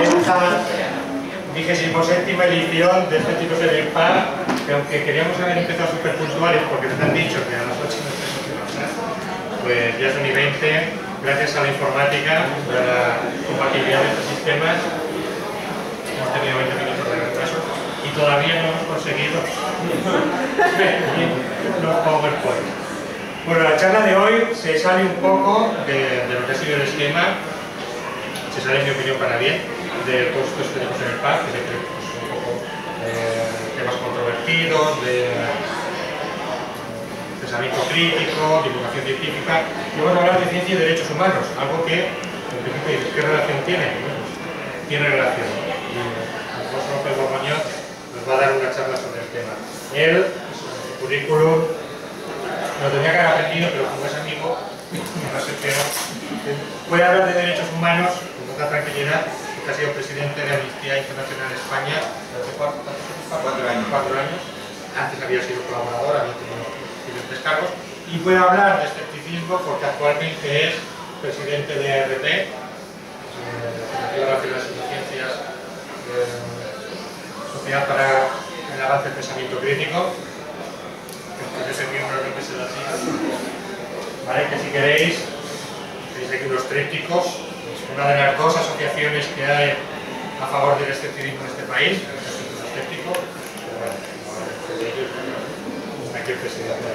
esta 27ª edición de este tipo de IMPAR, que aunque queríamos haber empezado súper puntuales porque nos han dicho que a las 8 no tenemos que pasar, pues ya son y 20, gracias a la informática, a la compatibilidad de estos sistemas, hemos tenido 20 minutos de retraso y todavía no hemos conseguido los PowerPoint. Bueno, la charla de hoy se sale un poco de lo que ha sido el esquema, se sale en mi opinión para bien, de todos estos que tenemos en el PAC, que siempre pues, un poco temas controvertidos, de pensamiento crítico, divulgación científica, y vamos a hablar de ciencia y derechos humanos, algo que, en principio, ¿qué relación tiene? Bueno, pues, tiene relación. Y Alfonso López Borgoñón nos va a dar una charla sobre el tema. Él, su currículum, lo tenía que haber aprendido, pero como es amigo, no sé qué, puede hablar de derechos humanos con mucha tranquilidad, porque ha sido presidente de Amnistía Internacional de España hace 4 años. Antes había sido colaborador, había tenido diferentes cargos, y puede hablar de escepticismo porque actualmente es presidente de ART, Relación de las Ciencias, Sociedad para el Avance del Pensamiento Crítico. Ese miembro no que se lo diga. Vale, que si queréis, tenéis aquí unos trípticos, una de las 2 asociaciones que hay a favor del escepticismo en este país, el escéptico, pero bueno, aquí el presidente.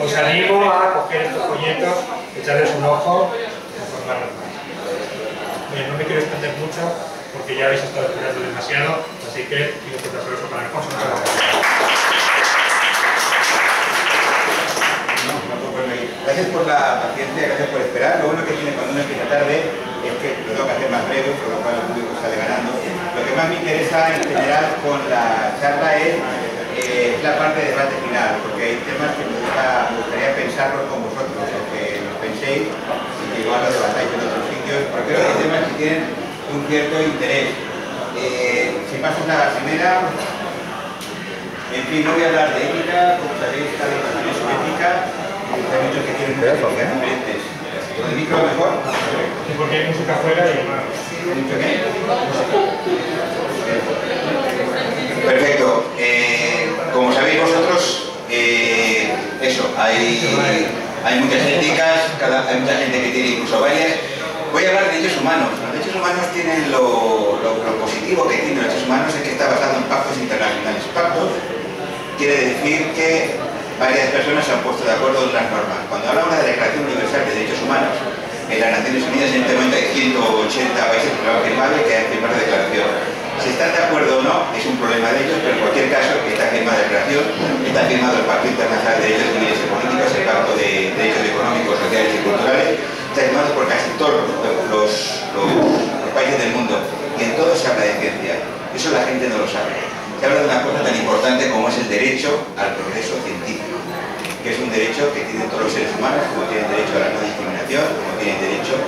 Os animo a coger estos folletos, echarles un ojo y informarlos más. Bien, no me quiero extender mucho porque ya habéis estado esperando demasiado, así que pido un aplauso para Alfonso. Gracias por la paciencia, gracias por esperar. Lo bueno que tiene cuando uno empieza tarde es que lo tengo que hacer más breve, por lo cual el público sale ganando. Lo que más me interesa en general con la charla es la parte de debate final, porque hay temas que me gustaría pensarlos con vosotros, o que los penséis y que igual lo debatáis en otros sitios, porque creo que hay temas que tienen un cierto interés. Si pasas a la primera, en fin, no voy a hablar de ética, como sabéis, cada uno tiene su ética. Hay muchos que tienen muchas éticas diferentes. ¿Con el micro mejor? Sí, porque hay música afuera y... ¿Mucho qué? Perfecto. Como sabéis vosotros, eso, hay muchas éticas, hay mucha gente que tiene incluso varias. Voy a hablar de derechos humanos. Los derechos humanos tienen lo positivo que tienen los derechos humanos es que está basado en pactos internacionales. Pactos quiere decir que varias personas se han puesto de acuerdo en las normas. Cuando hablamos de la Declaración Universal de Derechos Humanos, en las Naciones Unidas en este momento hay 180 países que lo han firmado y que han firmado la declaración. Si están de acuerdo o no, es un problema de ellos, pero en cualquier caso está firmada la declaración, está firmado el Pacto Internacional de Derechos Civiles y Políticos, el Pacto de Derechos Económicos, Sociales y Culturales, está firmado por casi todos los países del mundo, y en todo se habla de ciencia. Eso la gente no lo sabe. Se habla de una cosa tan importante como es el derecho al progreso científico, que es un derecho que tienen todos los seres humanos, como tienen derecho a la no discriminación, como tienen derecho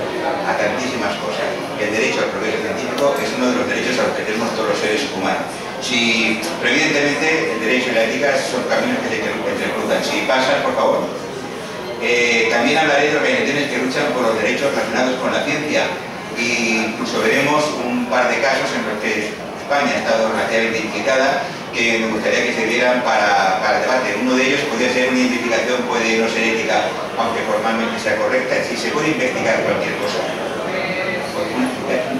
a tantísimas cosas. El derecho al progreso científico es uno de los derechos a los que tenemos todos los seres humanos. Pero evidentemente el derecho y la ética son caminos que se entrecruzan. Si pasas, por favor. También hablaré de organizaciones que luchan por los derechos relacionados con la ciencia. Y incluso veremos un par de casos en los que España ha estado relativamente implicada, que me gustaría que se vieran para el debate. Uno de ellos podría ser una investigación, puede no ser ética, aunque formalmente sea correcta, si se puede investigar cualquier cosa.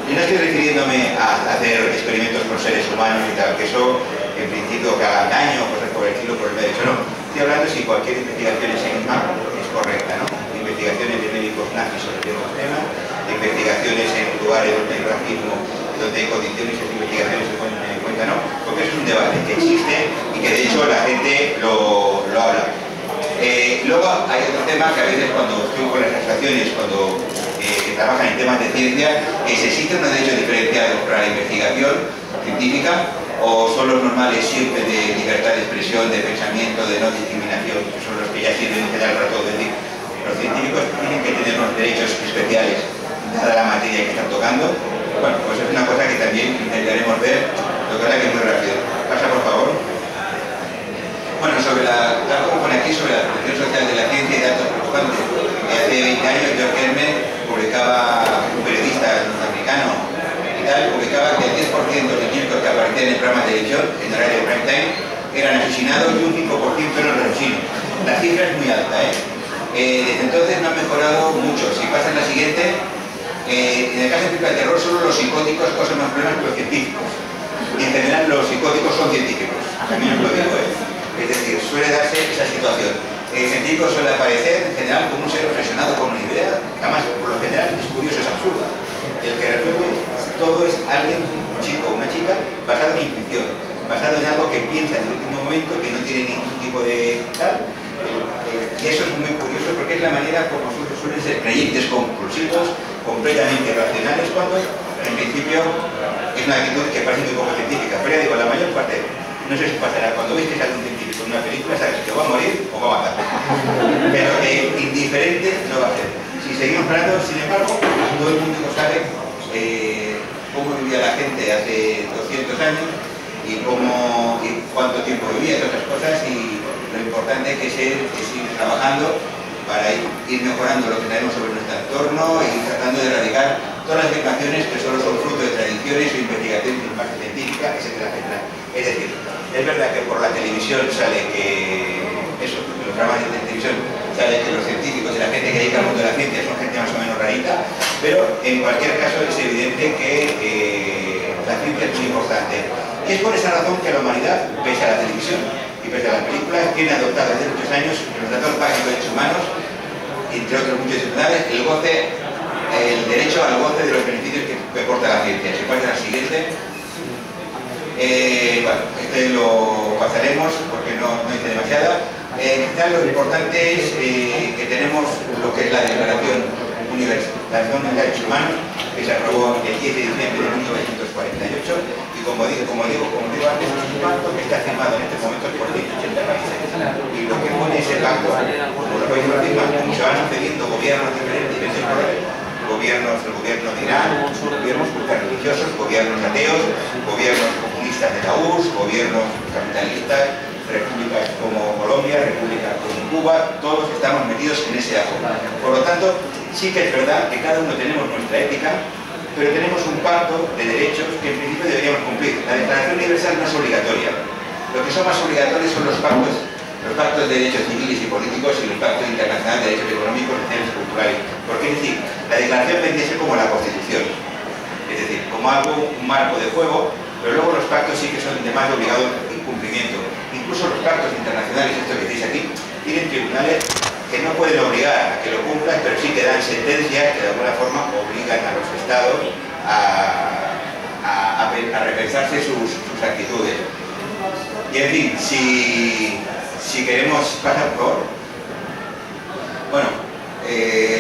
Yo no estoy refiriéndome a hacer experimentos con seres humanos y tal, que eso en principio que hagan daño o cosas por el estilo, por el derecho, no. Estoy hablando si cualquier investigación en sí misma es correcta, ¿no? Investigaciones de médicos nazis sobre ciertos temas, investigaciones en lugares donde hay racismo, donde hay condiciones y investigaciones se ponen en cuenta, ¿no? Porque es un debate que existe y que de hecho la gente lo habla. Luego hay otro tema que a veces cuando estoy con las asociaciones, cuando trabajan en temas de ciencia, se existen unos derechos diferenciados para la investigación científica o son los normales siempre de libertad de expresión, de pensamiento, de no discriminación, que son los que ya sirven en general para todo. Es decir, los científicos tienen que tener unos derechos especiales dada la materia que están tocando. Bueno, pues es una cosa que también intentaremos ver, lo que pasa que es muy rápido. Pasa, por favor. Bueno, sobre algo que pone aquí sobre la protección social de la ciencia y datos preocupantes. Hace 20 años George Hermes publicaba, un periodista Meridiano y tal, publicaba que el 10% de los niños que aparecían en programas de televisión, en horario de prime time, eran asesinados y un 5% eran asesinos. La cifra es muy alta, ¿eh? Desde entonces no ha mejorado mucho. Si pasa en la siguiente, en el caso de películas de terror, solo los psicóticos causan más problemas que los científicos. Y en general los psicóticos son científicos, también os lo digo, ¿eh? Es decir, suele darse esa situación. El científico suele aparecer en general como un ser obsesionado con una idea, que además por lo general es curioso, es absurda. El que resuelve todo es alguien, un chico o una chica, basado en intuición, basado en algo que piensa en el último momento, que no tiene ningún tipo de tal. Y eso es muy curioso porque es la manera como suelen ser creyentes conclusivos, completamente racionales, cuando en principio es una actitud que parece muy poco científica. Pero ya digo, la mayor parte, no sé si pasará, cuando veis que sale un científico en una película, sabes que va a morir o va a matar. Pero indiferente no va a ser. Si seguimos hablando, sin embargo, todo el mundo sabe cómo vivía la gente hace 200 años y cuánto tiempo vivía, todas esas cosas, y lo importante que es ir trabajando para ir mejorando lo que tenemos sobre nuestro entorno y tratando de erradicar todas las afirmaciones que solo son fruto de tradiciones o investigaciones de base científica, etcétera, etcétera. Es decir, es verdad que por la televisión sale que eso, en los programas de televisión sale que los científicos y la gente que dedica al mundo de la ciencia son gente más o menos rarita, pero en cualquier caso es evidente que la ciencia es muy importante. Y es por esa razón que la humanidad, pese a la televisión y pese a las películas, tiene adoptado desde muchos años en los tratados básicos de derechos humanos, entre otros muchos disciplinares, el derecho al goce de los beneficios que aporta la ciencia. Si pasa a la siguiente, bueno, este lo pasaremos porque no dice demasiada. Lo importante es que tenemos lo que es la Declaración Universal de Derechos Humanos, que se aprobó el 10 de diciembre de 1948, y como digo antes, es un pacto que está firmado en este momento por 180 países. Y lo que pone ese pacto, como los países lo firman, como se van sucediendo gobiernos diferentes colores, el gobierno de Irán, gobiernos ultrarreligiosos, gobiernos ateos, gobiernos comunistas de la URSS, gobiernos capitalistas, repúblicas como Colombia, repúblicas como Cuba, todos estamos metidos en ese ajo. Por lo tanto, sí que es verdad que cada uno tenemos nuestra ética, pero tenemos un pacto de derechos que en principio deberíamos cumplir. La Declaración Universal no es obligatoria. Lo que son más obligatorios son los pactos de derechos civiles y políticos y los pactos internacionales de derechos económicos, sociales y culturales. Porque es decir, la declaración vendría a ser como la Constitución. Es decir, como un marco de juego, pero luego los pactos sí que son de más obligado cumplimiento. Incluso los pactos internacionales, esto que tenéis aquí, tienen tribunales que no pueden obligar a que lo cumplan, pero sí que dan sentencias que de alguna forma obligan a los estados a repensarse sus actitudes. Y en fin, si queremos pasar por... Bueno,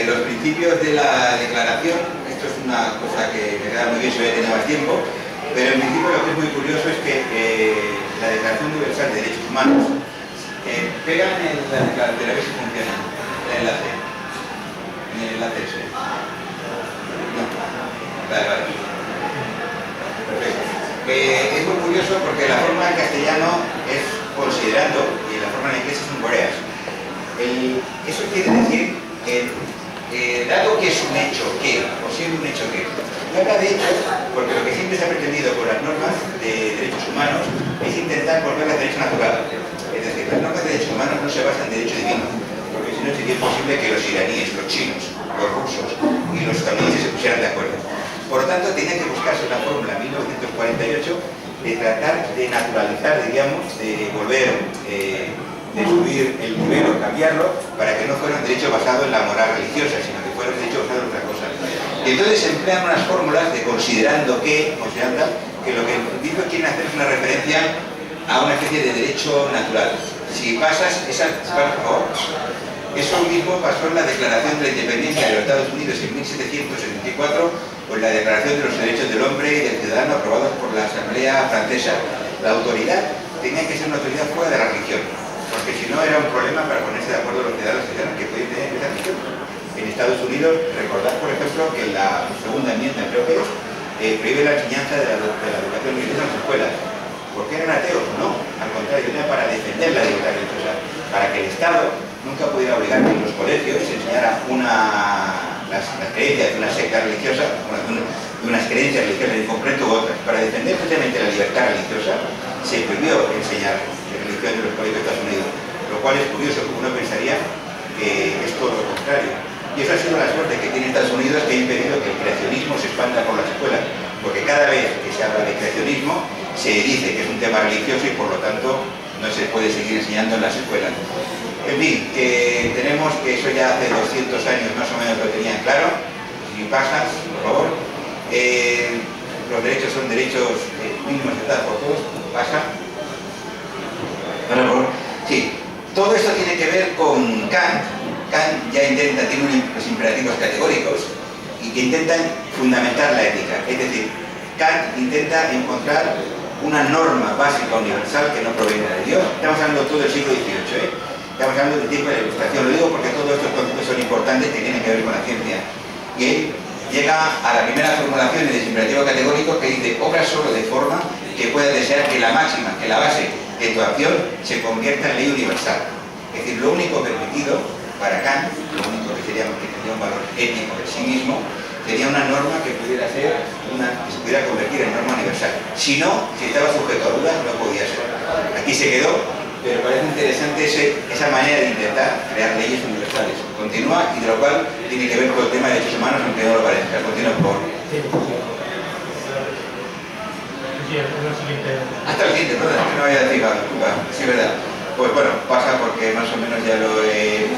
los principios de la declaración, esto es una cosa que me queda muy bien si voy a tener más tiempo, pero en principio lo que es muy curioso es que la Declaración Universal de Derechos Humanos pegan en la declaración, a ver si funciona, el enlace. En el enlace ese. No. Vale. Perfecto. Es muy curioso porque la forma en castellano es considerando y la forma en inglés es un whereas. Eso quiere decir, dado que es un hecho que, o siendo un hecho que, habla de hechos, porque lo que siempre se ha pretendido con las normas de derechos humanos es intentar volverlas derecho natural. Es decir, las normas de derechos humanos no se basan en derecho divino, porque si no sería imposible que los iraníes, los chinos, los rusos y los estadounidenses se pusieran de acuerdo. Por lo tanto, tenía que buscarse una fórmula en 1948 de tratar de naturalizar, diríamos, de volver, de subir el nivel o cambiarlo para que no fuera un derecho basado en la moral religiosa, sino que fuera un derecho basado en otra cosa. Y entonces se emplean unas fórmulas de considerando lo que en principio quieren hacer es una referencia a una especie de derecho natural. Si pasas por favor, eso mismo pasó en la Declaración de la Independencia de los Estados Unidos en 1774 o en la Declaración de los Derechos del Hombre y del Ciudadano aprobados por la Asamblea Francesa. La autoridad tenía que ser una autoridad fuera de la religión, porque si no era un problema para ponerse de acuerdo los ciudadanos que podían tener esa religión. En Estados Unidos, recordad por ejemplo que la segunda enmienda, creo que es, prohíbe la enseñanza de la educación religiosa en las escuelas. ¿Por qué eran ateos? No, al contrario, era para defender la libertad religiosa, para que el Estado nunca pudiera obligar que en los colegios se enseñara las creencias de una secta religiosa, de de unas creencias religiosas en concreto u otras. Para defender precisamente la libertad religiosa se prohibió enseñar religión en los colegios de Estados Unidos, lo cual es curioso, porque uno pensaría que es todo lo contrario. Y esa ha sido la suerte que tiene Estados Unidos, que ha impedido que el creacionismo se expanda por las escuelas, porque cada vez que se habla de creacionismo se dice que es un tema religioso y por lo tanto no se puede seguir enseñando en las escuelas. En fin, que tenemos que eso ya hace 200 años más o menos lo tenían claro. Si pasas, por favor. Los derechos son derechos mínimos de edad por todos. Pasa. Por favor. Sí. Todo esto tiene que ver con Kant. Kant ya intenta, tiene unos imperativos categóricos y que intentan fundamentar la ética. Es decir, Kant intenta encontrar una norma básica universal que no provenga de Dios. Estamos hablando todo del siglo XVIII, Estamos hablando del tiempo de la Ilustración. Lo digo porque todos estos conceptos son importantes que tienen que ver con la ciencia. Y él llega a la primera formulación del imperativo categórico que dice: obra solo de forma que pueda desear que la máxima, que la base de tu acción se convierta en ley universal. Es decir, lo único permitido para Kant, lo único que tendría un valor ético en sí mismo, sería una norma que pudiera ser que se pudiera convertir en norma universal. Si no, si estaba sujeto a dudas, no podía ser. Aquí se quedó, pero parece interesante esa manera de intentar crear leyes universales. Continúa, y de lo cual tiene que ver con el tema de derechos humanos, aunque no lo parezca. Continúa, por favor. Hasta el siguiente, perdón, que no había fijado. Sí, verdad. Pues bueno, pasa porque más o menos ya lo he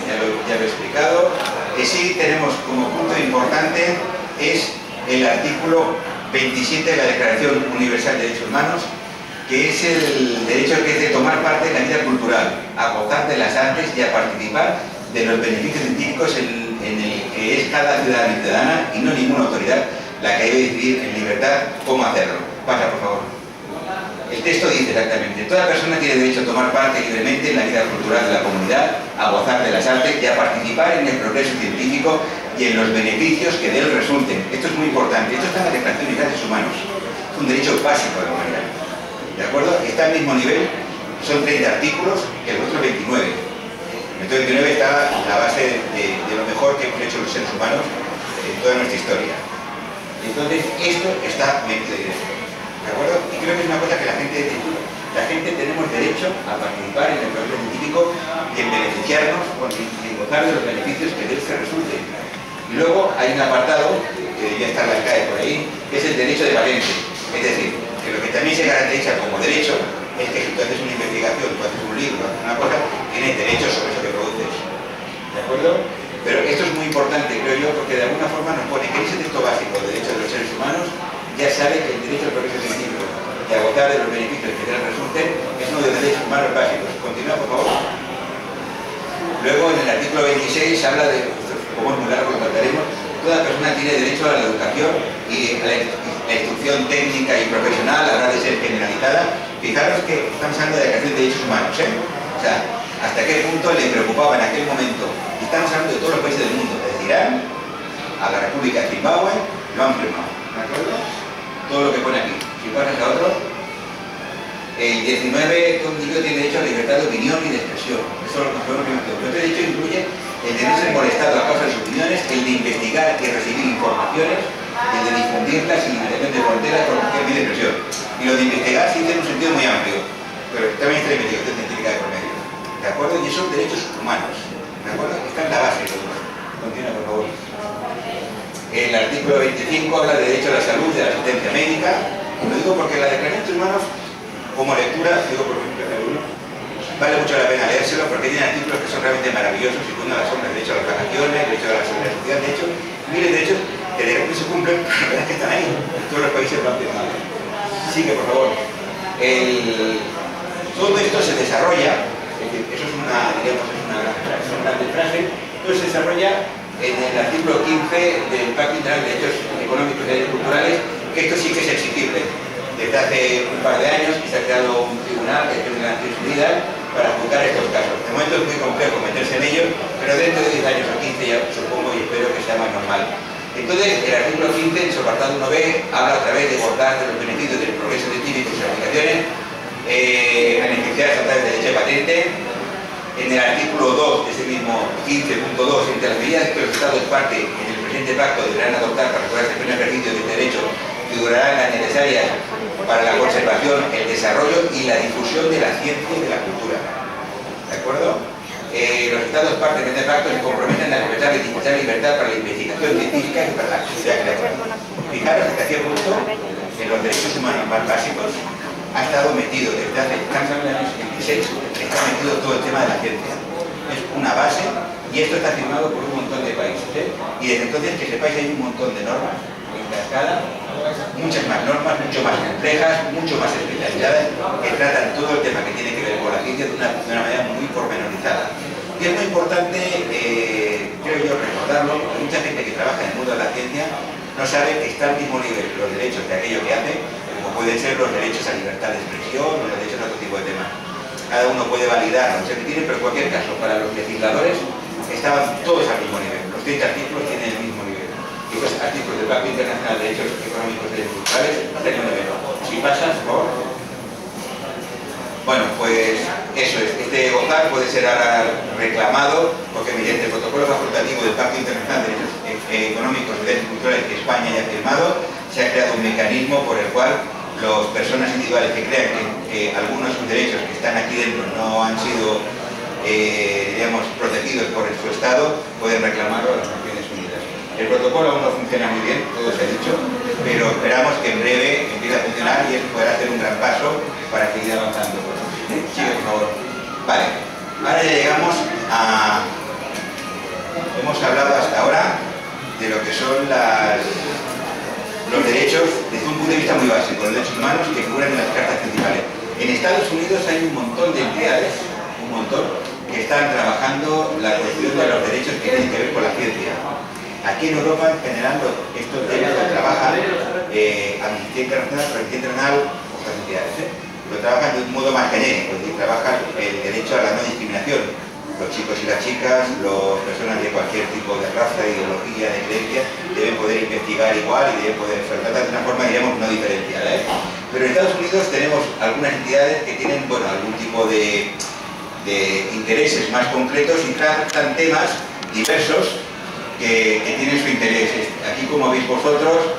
explicado. Y sí tenemos como punto importante es el artículo 27 de la Declaración Universal de Derechos Humanos, que es el derecho que es de tomar parte en la vida cultural, a gozar de las artes y a participar de los beneficios científicos en el que es cada ciudadano y ciudadana, y no ninguna autoridad, la que debe decidir en libertad cómo hacerlo. Pasa, por favor. El texto dice exactamente: toda persona tiene derecho a tomar parte libremente en la vida cultural de la comunidad, a gozar de las artes y a participar en el progreso científico y en los beneficios que de él resulten. Esto es muy importante. Esto está en la Declaración de Derechos Humanos. Es un derecho básico de la humanidad. ¿De acuerdo? Está al mismo nivel, son 30 artículos, que el otro 29. El 29 está la base de lo mejor que hemos hecho los seres humanos en toda nuestra historia. Entonces, esto está metido ahí dentro. ¿De acuerdo? Y creo que es una cosa que la gente tenemos derecho a participar en el progreso científico y en beneficiarnos, en gozar de los beneficios que de él se resulten. Y luego hay un apartado, que ya está en la CAE por ahí, que es el derecho de patente. Es decir, que lo que también se caracteriza como derecho es que si tú haces una investigación, tú haces un libro, haces una cosa, tienes derechos sobre eso que produces. ¿De acuerdo? Pero esto es muy importante, creo yo, porque de alguna forma nos pone que en ese texto básico de derechos de los seres humanos ya sabe que el derecho al progreso científico y a gozar de los beneficios que de él resulten es uno de los derechos humanos básicos. Continúa, por favor. Luego, en el artículo 26 habla de, como es muy largo, lo trataremos, toda persona tiene derecho a la educación y a la instrucción técnica y profesional, habrá de ser generalizada. Fijaros que estamos hablando de la Declaración de Derechos Humanos, ¿eh? O sea, hasta qué punto le preocupaba en aquel momento. Y estamos hablando de todos los países del mundo, desde Irán a la República de Zimbabue, lo han firmado. ¿De acuerdo? Todo lo que pone aquí. Si pasas a otro, el 19, todo individuo tiene derecho a la libertad de opinión y de expresión. Eso lo conocemos primero. Pero este derecho incluye el de no ser molestado a causa de sus opiniones, el de investigar y recibir informaciones, el de difundirlas sin limitación de fronteras por cualquier medio de expresión. Y lo de investigar sí tiene un sentido muy amplio, pero también está la investigación científica de por medio. ¿De acuerdo? Y esos derechos humanos. ¿De acuerdo? Está en la base de todo. Continúa, por favor. El artículo 25 habla de derecho a la salud, de la asistencia médica. Lo digo porque la Declaración de Derechos Humanos, como lectura, digo por ejemplo, vale mucho la pena leérselo porque tiene artículos que son realmente maravillosos, y una de las son el derecho a las vacaciones, el derecho a la seguridad social. De hecho, miles de derechos que de repente se cumplen, pero la verdad es que están ahí. Todos los países lo han firmado. Sigue, por favor. Todo esto se desarrolla, es decir, eso es una grande frase, todo se desarrolla en el artículo 15 del Pacto Internacional de Derechos Económicos y Derechos Culturales, que esto sí que es exigible. Desde hace un par de años que se ha creado un tribunal, que es de las Naciones Unidas, para juzgar estos casos. De momento es muy complejo meterse en ellos, pero dentro de 10 años o 15 ya supongo y espero que sea más normal. Entonces, el artículo 15, en su apartado 1b, habla otra vez de gozar de los beneficios del progreso científico y sus aplicaciones, beneficiar a través del derecho de patente. En el artículo 2 de ese mismo 15.2, entre las medidas que los Estados parte en el presente pacto deberán adoptar para lograr este pleno ejercicio de este derecho figurarán las necesarias para la conservación, el desarrollo y la difusión de la ciencia y de la cultura. ¿De acuerdo? Los Estados partes de este pacto se comprometen a respetar y dispensar libertad para la investigación científica y para la actividad creativa. Fijaros hasta qué punto en los derechos humanos más básicos ha estado metido desde hace casi en los años 76, está metido todo el tema de la ciencia. Es una base y esto está firmado por un montón de países. Y desde entonces, que sepáis, hay un montón de normas en cascada, muchas más normas, mucho más complejas, mucho más especializadas, que tratan todo el tema que tiene que ver con la ciencia de una manera muy pormenorizada. Y es muy importante, creo yo, recordarlo, porque mucha gente que trabaja en el mundo de la ciencia no sabe que está al mismo nivel los derechos de aquello que hace, como pueden ser los derechos a libertad de expresión o los derechos a otro tipo de temas. Cada uno puede validar los que tiene, pero en cualquier caso, para los legisladores estaban todos al mismo nivel. Los 30 artículos tienen el mismo nivel. Y los artículos del Pacto Internacional de Derechos Económicos y Culturales tienen un nivel. Si pasas por... Bueno, pues eso es. Este gozar puede ser ahora reclamado porque mediante el protocolo facultativo del Pacto Internacional de Derechos Económicos y Derechos Culturales que España ya ha firmado, se ha creado un mecanismo por el cual las personas individuales que crean que algunos de sus derechos que están aquí dentro no han sido, digamos, protegidos por su Estado, pueden reclamarlo a las Naciones Unidas. El protocolo aún no funciona muy bien, todo se ha dicho, pero esperamos que en breve empiece a funcionar y eso podrá ser un gran paso para seguir avanzando. Sigue, por favor. Vale, ahora ya llegamos a... Hemos hablado hasta ahora de lo que son los derechos desde un punto de vista muy básico, los derechos humanos que figuran en las cartas principales. En Estados Unidos hay un montón de entidades, un montón, que están trabajando la cuestión de los derechos que tienen que ver con la ciencia. Aquí en Europa, en general, estos temas lo trabajan Amnistía Internacional, otras entidades, lo trabajan de un modo más genérico, es decir, trabajan el derecho a la no discriminación. Los chicos y las chicas, las personas de cualquier tipo de raza, de ideología, de creencia, deben poder investigar igual y deben poder ser tratadas de una forma, diríamos, no diferenciada. Pero en Estados Unidos tenemos algunas entidades que tienen, bueno, algún tipo de intereses más concretos y tratan temas diversos que tienen su interés. Aquí, como veis vosotros,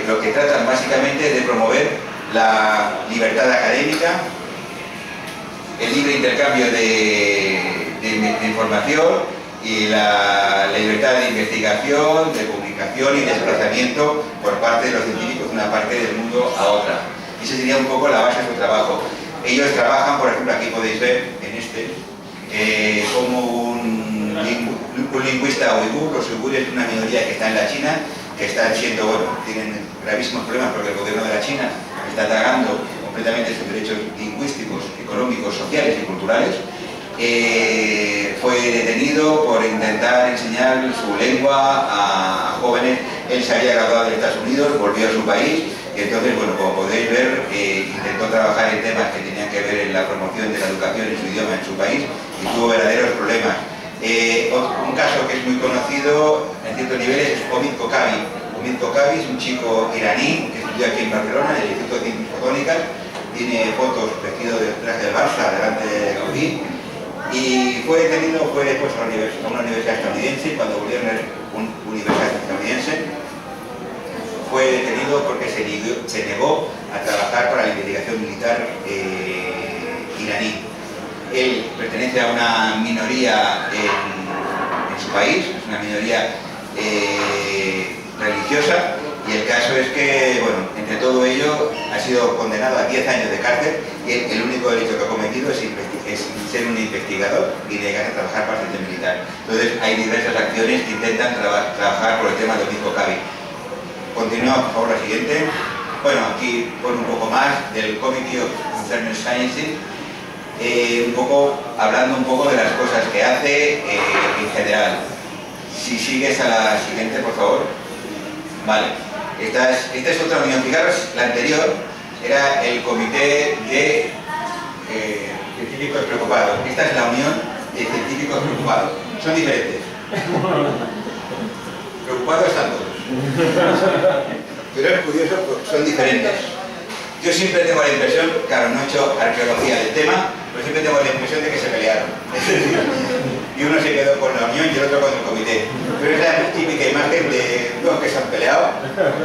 lo que tratan básicamente es de promover la libertad académica, el libre intercambio de información y la libertad de investigación, de publicación y desplazamiento por parte de los científicos de una parte del mundo a otra. Y esa sería un poco la base de su trabajo. Ellos trabajan, por ejemplo, aquí podéis ver en como un lingüista uigur. Los uigures es una minoría que está en la China, que están siendo, bueno, tienen gravísimos problemas porque el gobierno de la China está atacando completamente sus derechos lingüísticos, económicos, sociales y culturales. Fue detenido por intentar enseñar su lengua a jóvenes. Él se había graduado en Estados Unidos, volvió a su país y entonces, bueno, como podéis ver, intentó trabajar en temas que tenían que ver en la promoción de la educación en su idioma en su país y tuvo verdaderos problemas. Un caso que es muy conocido en ciertos niveles es Omid Kokabi. Omid Kokabi es un chico iraní que estudió aquí en Barcelona, en el Instituto de Ciencias Fotónicas. Tiene fotos vestido del traje del Barça delante de Gaudí y fue detenido, fue después a una universidad estadounidense y cuando volvió a una universidad estadounidense fue detenido porque se negó a trabajar para la investigación militar iraní. Él pertenece a una minoría en su país, es una minoría religiosa, y el caso es que, bueno, entre todo ello ha sido condenado a 10 años de cárcel y el único delito que ha cometido es ser un investigador y negarse a trabajar para el centro militar. Entonces hay diversas acciones que intentan trabajar por el tema de Omid Kokabi. Continuamos, por favor, la siguiente. Bueno, aquí pone un poco más del Committee of Concerned Sciences, hablando un poco de las cosas que hace en general. Si sigues a la siguiente, por favor. Vale. Esta es otra unión. Fijaros, la anterior era el Comité de Científicos Preocupados. Esta es la unión de Científicos Preocupados. Son diferentes. Preocupados están todos. Pero es curioso, son diferentes. Yo siempre tengo la impresión, claro, no he hecho arqueología del tema, pero siempre tengo la impresión de que se pelearon. y uno se quedó con la unión y el otro con el comité. Pero esa es la típica imagen de dos que se han peleado,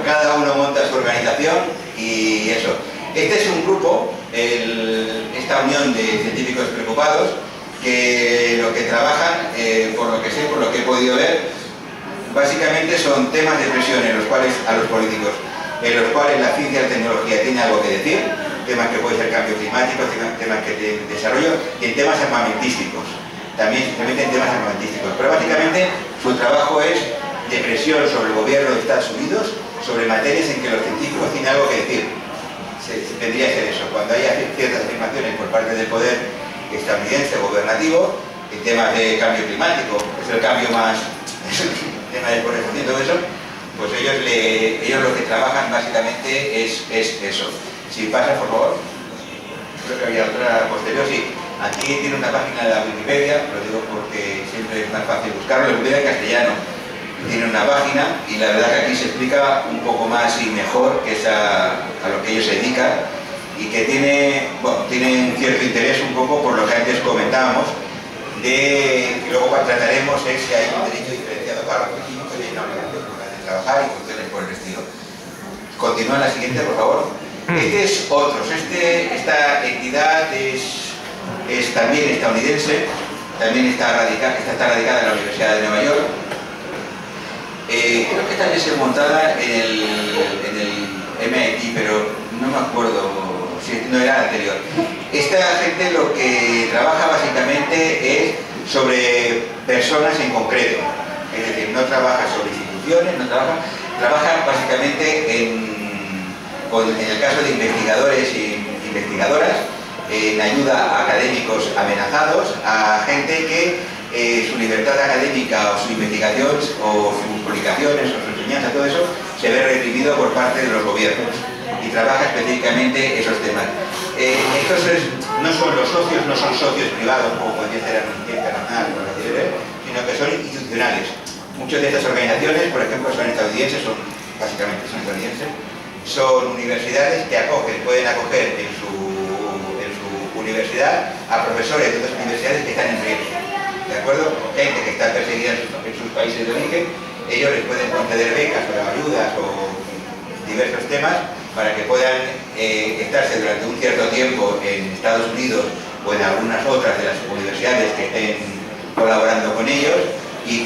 cada uno monta su organización y eso. Este es un grupo, esta unión de científicos preocupados, que lo que trabajan, por lo que sé, por lo que he podido ver, básicamente son temas de presión en los cuales, a los políticos, en los cuales la ciencia y la tecnología tiene algo que decir, temas que pueden ser cambio climático, temas que de desarrollo, y en temas armamentísticos. También se meten en temas armamentísticos. Pero básicamente su trabajo es de presión sobre el gobierno de Estados Unidos, sobre materias en que los científicos tienen algo que decir. Tendría que ser eso. Cuando haya ciertas afirmaciones por parte del poder estadounidense o gubernativo, en temas de cambio climático, es el cambio más, es el tema de deforestación y todo eso, pues ellos lo que trabajan básicamente es eso. Si pasa, por favor. Creo que había otra posterior, sí. Aquí tiene una página de la Wikipedia, lo digo porque siempre es más fácil buscarlo, Wikipedia en castellano. Tiene una página y la verdad que aquí se explica un poco más y mejor que es a lo que ellos se dedican y que tiene un cierto interés un poco por lo que antes comentábamos, que luego trataremos es si hay un derecho diferenciado para los científicos y hay una obligación de trabajar y cuestiones por el estilo. Continúa la siguiente, por favor. Este es otros. Esta entidad es también estadounidense, también está radicada en la Universidad de Nueva York. Creo que también se montada en el MIT, pero no me acuerdo si no era el anterior. Esta gente lo que trabaja básicamente es sobre personas en concreto, es decir, no trabaja sobre instituciones, trabaja básicamente en el caso de investigadores e investigadoras, en ayuda a académicos amenazados, a gente que su libertad académica o su investigación o sus publicaciones o su enseñanza, todo eso, se ve reprimido por parte de los gobiernos y trabaja específicamente esos temas. Estos no son los socios, no son socios privados como podría ser Amnistía Internacional, sino que son institucionales. Muchas de estas organizaciones, por ejemplo, son estadounidenses, básicamente son estadounidenses, son universidades que pueden acoger en su universidad a profesores de otras universidades que están en riesgo. ¿De acuerdo? Gente que está perseguida en sus países de origen, ellos les pueden conceder becas o ayudas o diversos temas para que puedan estarse durante un cierto tiempo en Estados Unidos o en algunas otras de las universidades que estén colaborando con ellos y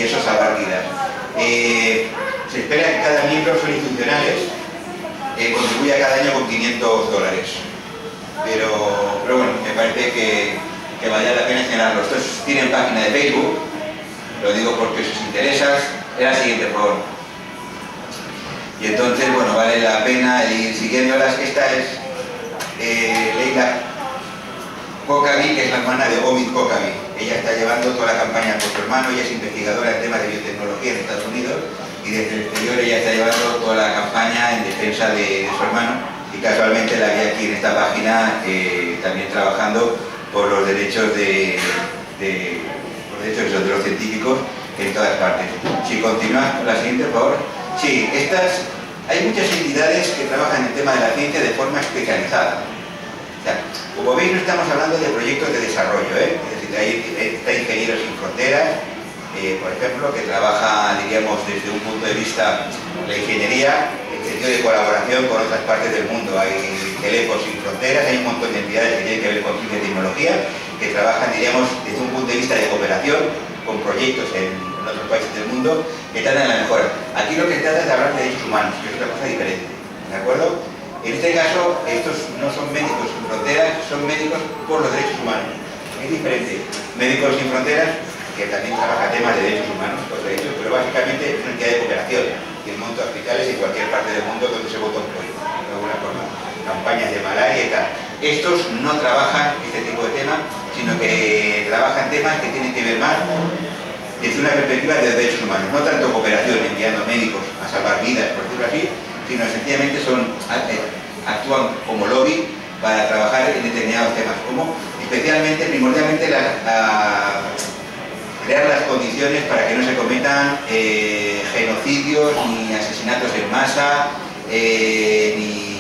eso salvar vidas. Se espera que cada miembro son institucionales contribuya cada año con $500. Pero bueno, me parece que valía la pena señalarlo. Estos tienen página de Facebook, lo digo porque si os interesa, es la siguiente, por favor. Y entonces, bueno, vale la pena ir siguiéndolas. Esta es Leila Kokavi, que es la hermana de Omid Kokavi. Ella está llevando toda la campaña por su hermano, ella es investigadora en temas de biotecnología en Estados Unidos y desde el exterior ella está llevando toda la campaña en defensa de su hermano y casualmente la vi aquí en esta página también trabajando por los derechos de los científicos en todas partes. Si continúas con la siguiente, por favor. Sí, hay muchas entidades que trabajan en el tema de la ciencia de forma especializada. O sea, como veis, no estamos hablando de proyectos de desarrollo, Es decir, está Ingenieros Sin Fronteras, por ejemplo, que trabaja, diríamos, desde un punto de vista la ingeniería en sentido de colaboración con otras partes del mundo. Hay Telecos Sin Fronteras, hay un montón de entidades que tienen que ver con ciencia y tecnología, que trabajan, diríamos, desde un punto de vista de cooperación con proyectos en otros países del mundo que tratan la mejora. Aquí lo que se trata es de hablar de derechos humanos, que es otra cosa diferente, ¿de acuerdo? En este caso, estos no son médicos sin fronteras, son médicos por los derechos humanos. Es diferente. Médicos Sin Fronteras, que también trabaja temas de derechos humanos, los derechos, pero básicamente es una entidad de cooperación y el monto de hospitales en cualquier parte del mundo donde se vota un pollo, de alguna forma. Campañas de malaria y tal. Estos no trabajan este tipo de temas, sino que trabajan temas que tienen que ver más desde una perspectiva de derechos humanos, no tanto cooperación enviando médicos a salvar vidas, por decirlo así, sino sencillamente actúan como lobby para trabajar en determinados temas, como especialmente, primordialmente, crear las condiciones para que no se cometan genocidios ni asesinatos en masa, ni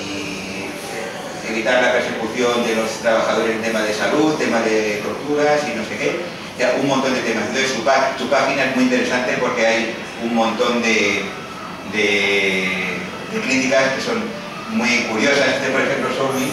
facilitar la persecución de los trabajadores en temas de salud, temas de torturas y no sé qué, o sea, un montón de temas. Entonces su página es muy interesante porque hay un montón de críticas que son muy curiosas. Por ejemplo, Sormi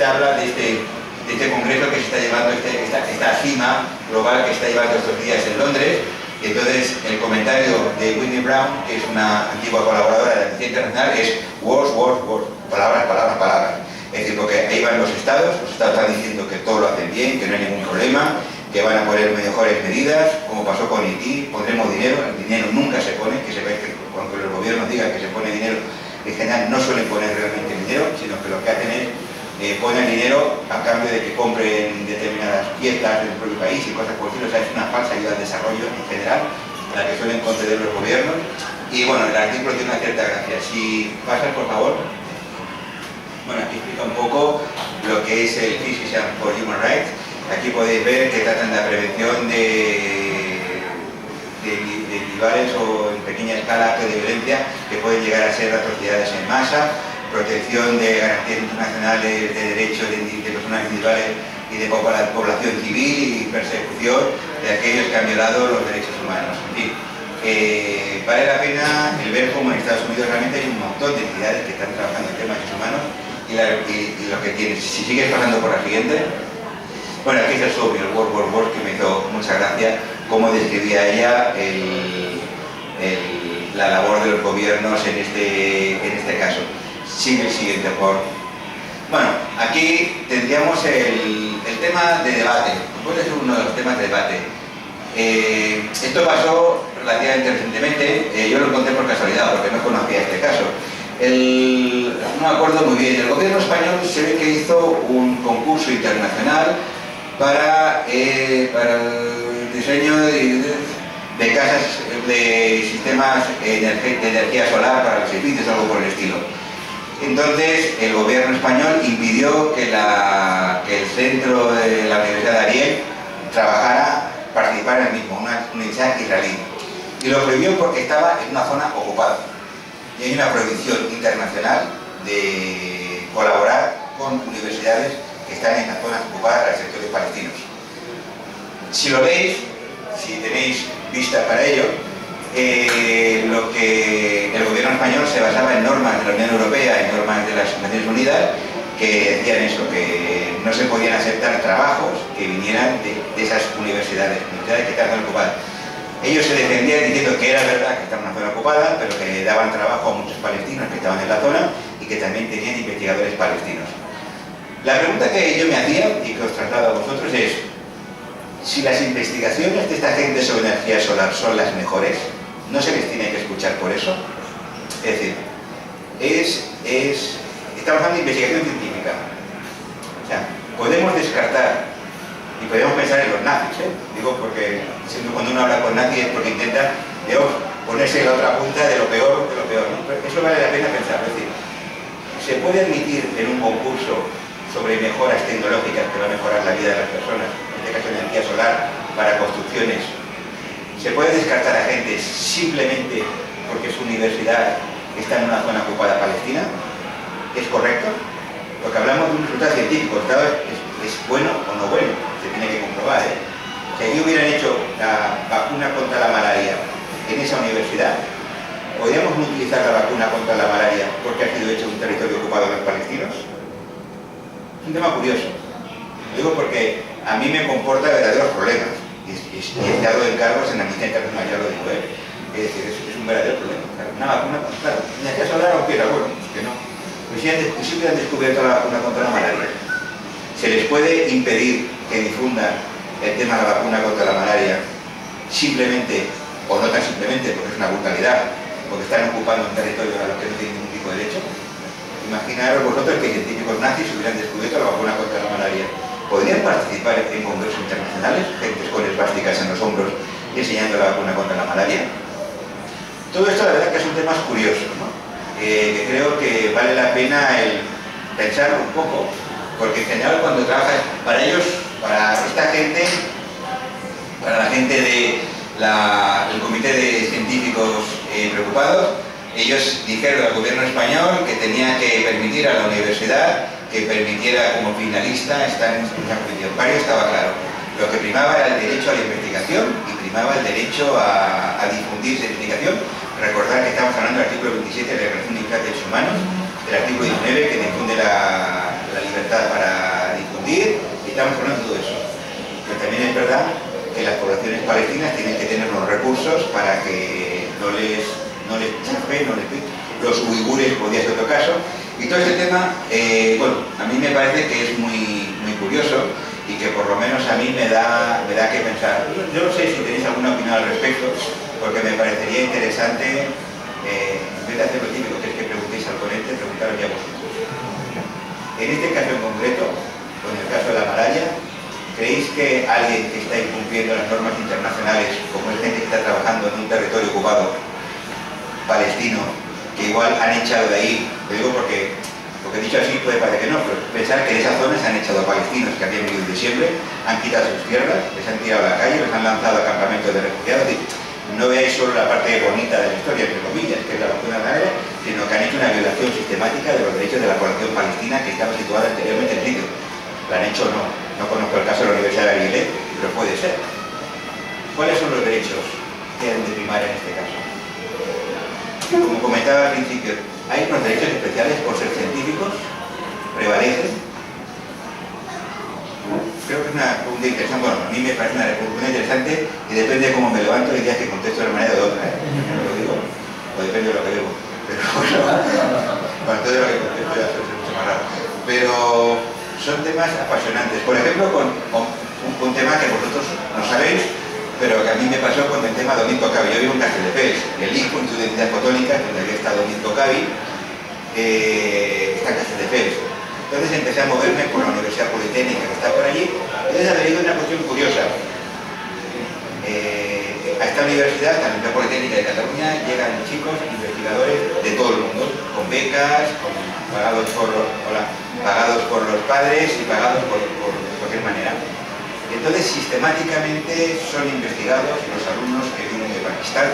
habla de este congreso que se está llevando, esta cima global que se está llevando estos días en Londres. Y entonces el comentario de Whitney Brown, que es una antigua colaboradora de la Amnistía Internacional, es words, words, words, palabras, palabras, palabras. Es decir, porque ahí van los estados están diciendo que todo lo hacen bien, que no hay ningún problema, que van a poner mejores medidas, como pasó con Haití, pondremos dinero, el dinero nunca se pone, que se ve que cuando los gobiernos digan que se pone dinero, en general no suelen poner realmente dinero, sino que lo que hacen es ponen dinero a cambio de que compren determinadas piezas del propio país y cosas por el estilo. O sea, es una falsa ayuda al desarrollo en general, la que suelen conceder los gobiernos. Y bueno, el artículo tiene una cierta gracia. Si pasas, por favor. Bueno, aquí explica un poco lo que es el Physicians for Human Rights. Aquí podéis ver que tratan de la prevención de individuales o en pequeña escala actos de violencia que pueden llegar a ser atrocidades en masa, protección de garantías internacionales de derechos de personas individuales y de población civil y persecución de aquellos que han violado los derechos humanos. En fin, vale la pena el ver cómo en Estados Unidos realmente hay un montón de entidades que están trabajando en temas de derechos humanos y lo que tienes. Si sigues pasando por la siguiente. Bueno, aquí está el World War War, que me hizo mucha gracia cómo describía ella la labor de los gobiernos en este caso. Sigue el siguiente, por favor. Bueno, aquí tendríamos el tema de debate. Puede ser uno de los temas de debate. Esto pasó relativamente recientemente. Yo lo encontré por casualidad, porque no conocía este caso. No me acuerdo muy bien. El gobierno español se ve que hizo un concurso internacional para el diseño de casas, de sistemas de energía solar para los edificios, algo por el estilo. Entonces el gobierno español impidió que el centro de la Universidad de Ariel participara en el mismo, una universidad israelí. Y lo prohibió porque estaba en una zona ocupada. Y hay una prohibición internacional de colaborar con universidades que están en las zonas ocupadas para sectores palestinos. Si lo veis, si tenéis vista para ello, lo que el gobierno español se basaba en normas de la Unión Europea, en normas de las Naciones Unidas, que decían eso, que no se podían aceptar trabajos que vinieran de esas universidades que estaban ocupadas. Ellos se defendían diciendo que era verdad que estaban en una zona ocupada, pero que daban trabajo a muchos palestinos que estaban en la zona y que también tenían investigadores palestinos. La pregunta que yo me hacía y que os traslado a vosotros es: si las investigaciones de esta gente sobre energía solar son las mejores, ¿no se les tiene que escuchar por eso? Es decir, estamos hablando de investigación científica. O sea, podemos descartar y podemos pensar en los nazis, digo, porque siempre cuando uno habla con nazis es porque intenta, digamos, ponerse en la otra punta de lo peor, ¿no? Pero eso vale la pena pensar. Es decir, ¿se puede admitir en un concurso sobre mejoras tecnológicas que va a mejorar la vida de las personas, en este caso energía solar, para construcciones? ¿Se puede descartar a gente simplemente porque su universidad está en una zona ocupada palestina? ¿Es correcto? Porque hablamos de un resultado científico, ¿sabes? ¿Es bueno o no bueno? Se tiene que comprobar, Si aquí hubieran hecho la vacuna contra la malaria en esa universidad, ¿podríamos no utilizar la vacuna contra la malaria porque ha sido hecho en un territorio ocupado por los palestinos? Es un tema curioso. Lo digo porque a mí me comporta verdaderos problemas. Y he dado encargos en la Amnistía Internacional, ya lo digo, Es decir, es un verdadero problema. Una vacuna, claro, energía solar o quiera, bueno, que no. Pues si hubieran descubierto la vacuna contra la malaria, ¿se les puede impedir que difundan el tema de la vacuna contra la malaria simplemente, o no tan simplemente, porque es una brutalidad, porque están ocupando un territorio a lo que no tienen ningún tipo de derecho? Imaginaros vosotros que científicos nazis hubieran descubierto la vacuna contra la malaria. ¿Podrían participar en congresos internacionales, gente con esvásticas en los hombros y enseñando la vacuna contra la malaria? Todo esto la verdad que es un tema curioso, ¿no? Que creo que vale la pena el pensarlo un poco, porque en general cuando trabajas para ellos, para esta gente, para la gente del Comité de Científicos Preocupados, ellos dijeron al gobierno español que tenía que permitir a la universidad que permitiera como finalista estar en esa posición. Varios estaba claro. Lo que primaba era el derecho a la investigación y primaba el derecho a difundir esa investigación. Recordar que estamos hablando del artículo 27 de la Declaración Universal de Derechos Humanos, del artículo 19 que difunde la libertad para difundir, y estamos hablando de todo eso. Pero también es verdad que las poblaciones palestinas tienen que tener los recursos para que no les chafe, los uigures podría ser otro caso. Y todo este tema, bueno, a mí me parece que es muy curioso y que por lo menos a mí me da que pensar. Yo no sé si tenéis alguna opinión al respecto, porque me parecería interesante, en vez de hacer lo típico que es que preguntéis al ponente, preguntaros ya vosotros. En este caso en concreto, con el caso de la Malaya, ¿creéis que alguien que está incumpliendo las normas internacionales, como es gente que está trabajando en un territorio ocupado palestino, que igual han echado de ahí, lo digo porque lo que he dicho así puede parecer que no, pero pensar que de esa zona se han echado a palestinos que habían vivido en diciembre, han quitado sus tierras, les han tirado a la calle, les han lanzado a campamentos de refugiados, y no veáis solo la parte bonita de la historia, entre comillas, que es la vacuna de la, sino que han hecho una violación sistemática de los derechos de la población palestina que estaba situada anteriormente en sitio. ¿La han hecho o no? No conozco el caso de la Universidad de Ariel, pero puede ser. ¿Cuáles son los derechos que han de primar en este caso? Como comentaba al principio, hay unos derechos especiales por ser científicos, prevalecen. Creo que es una pregunta interesante. Bueno, a mí me parece una pregunta interesante y depende de cómo me levanto y días que contesto de una manera o de otra. No lo digo, o depende de lo que bebo. Pero bueno, todo lo que contesto ya se mucho más raro. Pero son temas apasionantes. Por ejemplo, con un tema que vosotros no sabéis, pero que a mí me pasó con el tema de Domingo Cavi. Yo vivo en Castelldefels, el Instituto de Identidad Católica, donde había estado Domingo Cavi, está en Castelldefels. Entonces empecé a moverme por la Universidad Politécnica que está por allí. Entonces ha venido una cuestión curiosa. A esta universidad, a la Universidad Politécnica de Cataluña, llegan chicos investigadores de todo el mundo, con becas, pagados por los padres y pagados por cualquier manera. Entonces, sistemáticamente son investigados los alumnos que vienen de Pakistán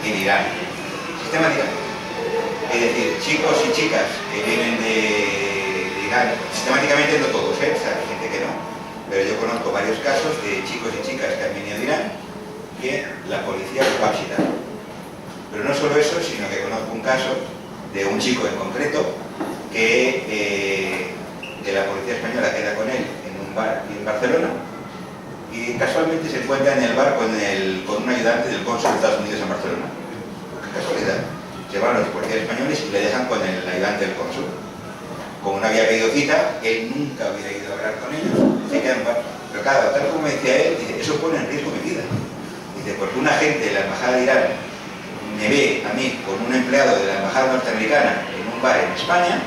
y de Irán. Sistemáticamente. Es decir, chicos y chicas que vienen de Irán, sistemáticamente no todos, o sea, hay gente que no, pero yo conozco varios casos de chicos y chicas que han venido de Irán que la policía los va a visitar. Pero no solo eso, sino que conozco un caso de un chico en concreto que la policía española queda con él en un bar aquí en Barcelona. Y casualmente se encuentra en el bar con un ayudante del cónsul de Estados Unidos en Barcelona. Qué casualidad. Se van los policías españoles y le dejan con el ayudante del cónsul. Como no había pedido cita, él nunca hubiera ido a hablar con ellos, se queda en el bar. Pero claro, tal como decía él, dice, eso pone en riesgo mi vida. Dice, porque un agente de la Embajada de Irán me ve a mí con un empleado de la Embajada norteamericana en un bar en España,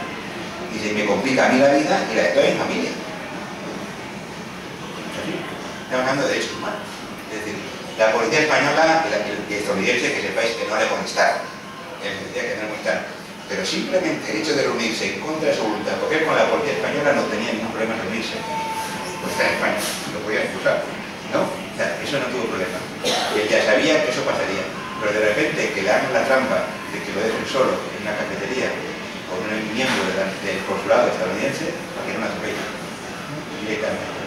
y se me complica a mí la vida y la de toda mi familia. Estamos hablando de derechos humanos. Es decir, la policía española y estadounidense, que sepáis que no le molestar, que no le molestar, pero simplemente el hecho de reunirse en contra de su voluntad, porque con la policía española no tenía ningún problema en reunirse, pues está en España, lo podía expulsar, ¿no? O sea, eso no tuvo problema. Él ya sabía que eso pasaría, pero de repente que le hagan la trampa de que lo dejen solo en una cafetería con un miembro del consulado estadounidense, para que no me atropelle directamente.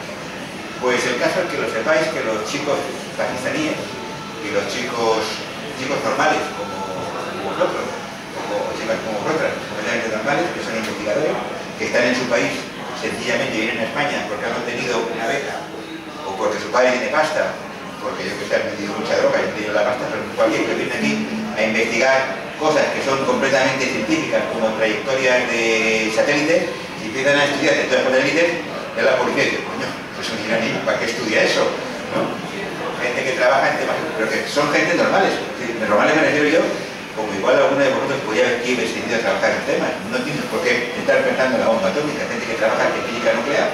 Pues el caso es que lo sepáis que los chicos pakistaníes y los chicos normales como vosotros, o chicas como vosotras, completamente normales, que son investigadores, que están en su país, sencillamente vienen a España porque han obtenido una beca, o porque su padre tiene pasta, porque yo que sé, han vendido mucha droga y han tenido la pasta, pero cualquier que viene aquí a investigar cosas que son completamente científicas, como trayectorias de satélites, y empiezan a estudiar trayectorias de satélites, ya la policía dice, coño, pues un iraní, ¿para qué estudia eso? ¿No? Gente que trabaja en temas, pero que son gente normales. Normales me refiero yo, como igual alguno de vosotros podría haber aquí decidido a trabajar en temas. No tienes por qué estar pensando en la bomba atómica, gente que trabaja en física nuclear,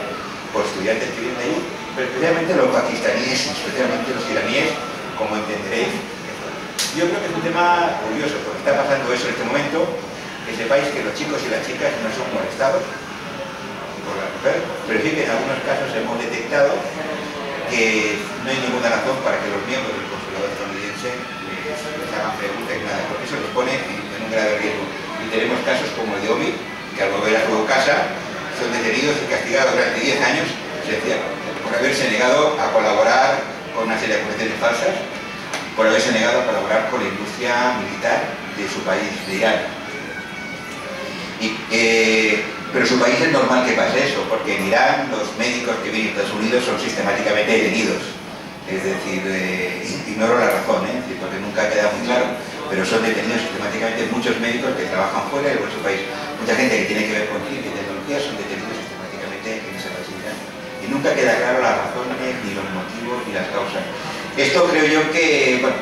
o estudiantes que vienen de allí, pero especialmente los pakistaníes, especialmente los iraníes, como entenderéis. Yo creo que es un tema curioso, porque está pasando eso en este momento, que sepáis que los chicos y las chicas no son molestados por la mujer, pero sí que en algunos casos hemos detectado que no hay ninguna razón para que los miembros del consulado estadounidense les hagan preguntas y nada, porque eso los pone en un grave riesgo. Y tenemos casos como el de Omi, que al volver a su casa son detenidos y castigados durante 10 años, por haberse negado a colaborar con una serie de acusaciones falsas, por haberse negado a colaborar con la industria militar de su país, de Irán. Pero en su país es normal que pase eso, porque en Irán los médicos que vienen de Estados Unidos son sistemáticamente detenidos. Es decir, ignoro la razón, porque nunca queda muy claro, pero son detenidos sistemáticamente muchos médicos que trabajan fuera de su país. Mucha gente que tiene que ver con ciencia y tecnología son detenidos sistemáticamente en ese país. Y nunca queda claro las razones, ni los motivos, ni las causas. Esto creo yo que, bueno,